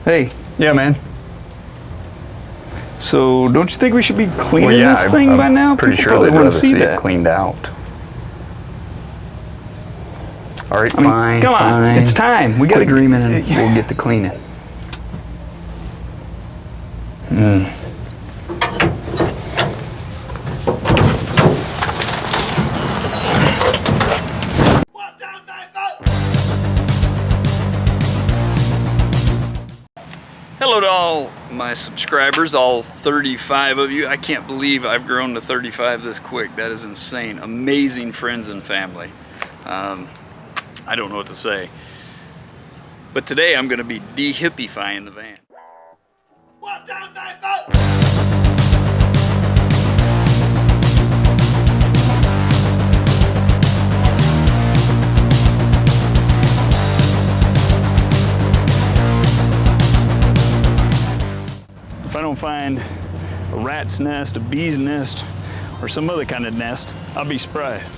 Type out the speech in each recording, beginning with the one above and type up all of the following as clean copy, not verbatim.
Hey. Yeah, man. So, don't you think we should be cleaning Well, yeah, this thing I'm by now? pretty People sure they'd want rather to see see that. it cleaned out. All right, I mean, fine, come on, fine. it's time. We got to Quit dreaming and we'll get the cleaning. Hello to all my subscribers, all 35 of you. I can't believe I've grown to 35 this quick. That is insane. Amazing friends and family. I don't know what to say. But today I'm going to be de-hippifying the van. If I don't find a rat's nest, a bee's nest, or some other kind of nest, I'll be surprised.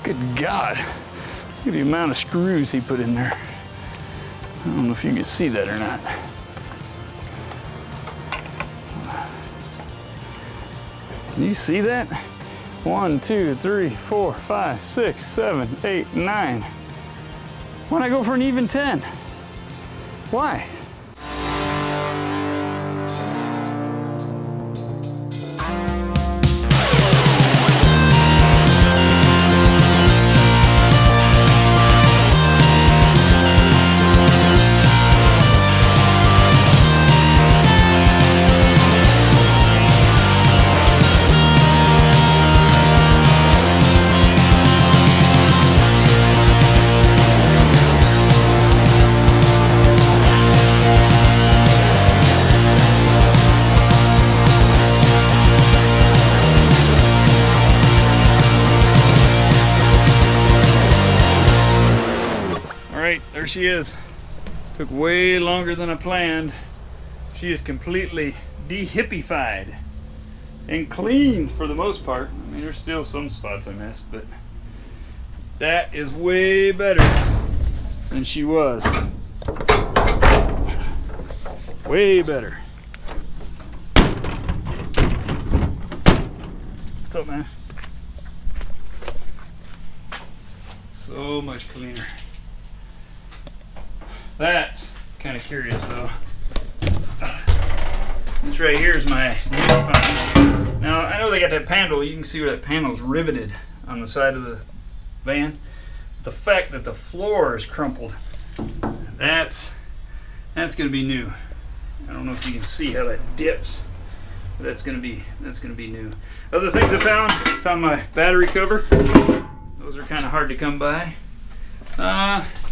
Good God, look at the amount of screws he put in there. I don't know if you can see that or not. Can you see that? 1, 2, 3, 4, 5, 6, 7, 8, 9. Why'd I go for an even 10? Why? There she is. Took way longer than I planned. She is completely de-hippified and clean for the most part. I mean, there's still some spots I missed, but that is way better than she was. Way better. What's up, man? So much cleaner. That's kind of curious though. This right here is my new find. Now I know they got that panel. You can see where that panel is riveted on the side of the van. The fact that the floor is crumpled, that's gonna be new. I don't know if you can see how that dips, but that's gonna be new. Other things I found my battery cover. Those are kind of hard to come by.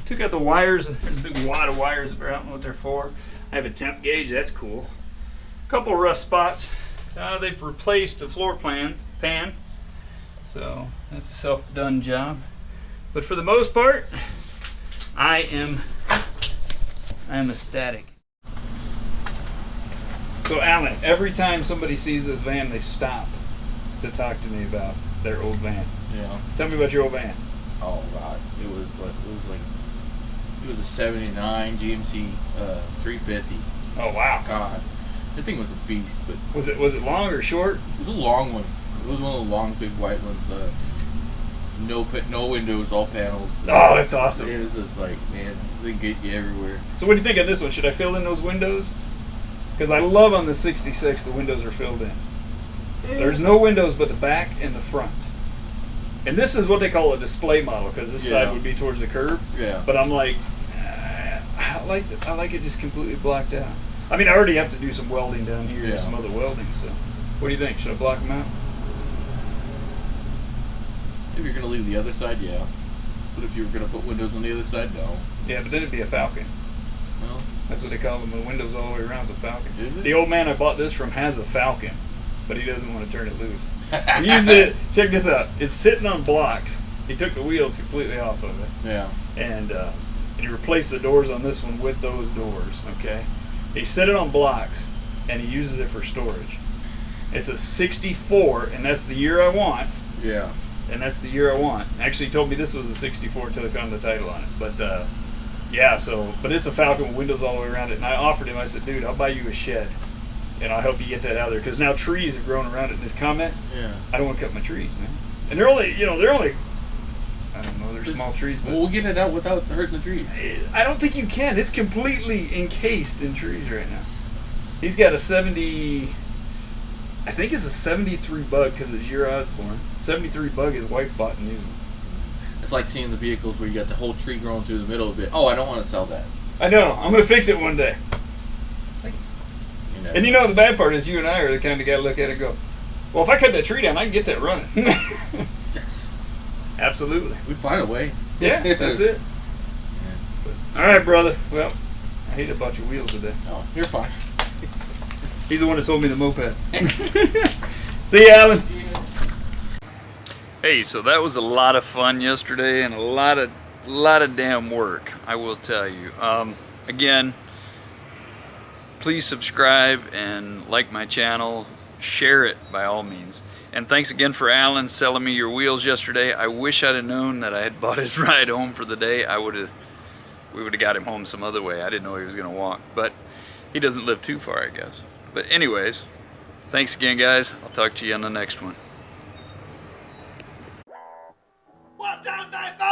Took out the wires. There's a big wad of wires that I don't know what they're for. I have a temp gauge, that's cool. A couple rust spots. They've replaced the floor pan, so that's a self-done job. But for the most part, I am ecstatic. So Alan, every time somebody sees this van, they stop to talk to me about their old van. Yeah. Tell me about your old van. Oh God, it was a '79 GMC 350. Oh wow. God, that thing was a beast. But was it long or short? It was a long one. It was one of the long, big white ones. No windows, all panels. Oh, that's awesome. It was just like, man, they get you everywhere. So what do you think of this one? Should I fill in those windows? Because I love on the 66 the windows are filled in. There's no windows but the back and the front. And this is what they call a display model, because this side would be towards the curb. Yeah. But I'm like, I like it just completely blocked out. I mean, I already have to do some welding down here Yeah. and some other welding. So, what do you think? Should I block them out? If you're gonna leave the other side, yeah. But if you were gonna put windows on the other side, no. Yeah, but then it'd be a Falcon. Well, That's what they call them. The windows all the way around is a Falcon. Is it? The old man I bought this from has a Falcon, but he doesn't want to turn it loose. Use it. Check this out. It's sitting on blocks. He took the wheels completely off of it, yeah. and he replaced the doors on this one with those doors. Okay, he set it on blocks, and he uses it for storage. It's a '64, and that's the year I want. Yeah. And that's the year I want. Actually, he told me this was a '64 until he found the title on it. But yeah, so but it's a Falcon with windows all the way around it. And I offered him. I said, dude, I'll buy you a shed, and I'll help you get that out of there because now trees have grown around it. In his comment, Yeah. I don't want to cut my trees, man. And they're only, I don't know, they're small trees, but Well, we'll get it out without hurting the trees. I don't think you can. It's completely encased in trees right now. He's got a 70. I think it's a 73 Bug because it's the year I was born. 73 Bug his wife bought new. It's like seeing the vehicles where you got the whole tree growing through the middle of it. Oh, I don't want to sell that. I know. I'm going to fix it one day. You know. And you know the bad part is you and I are the kind of guy to look at it and go, well, if I cut that tree down, I can get that running. Yes. Absolutely. We find a way. Yeah, that's it. All right, brother. Well, I hate about your wheels today. Oh, you're fine. He's the one that sold me the moped. See you, Alan. Hey, so that was a lot of fun yesterday and a lot of damn work, I will tell you. Again, please subscribe and like my channel. Share it by all means. And thanks again for Alan selling me your wheels yesterday. I wish I'd have known that I had bought his ride home for the day. We would have got him home some other way. I didn't know he was going to walk, but he doesn't live too far, I guess. But anyways, thanks again, guys. I'll talk to you on the next one. 1, 2, 3, 4.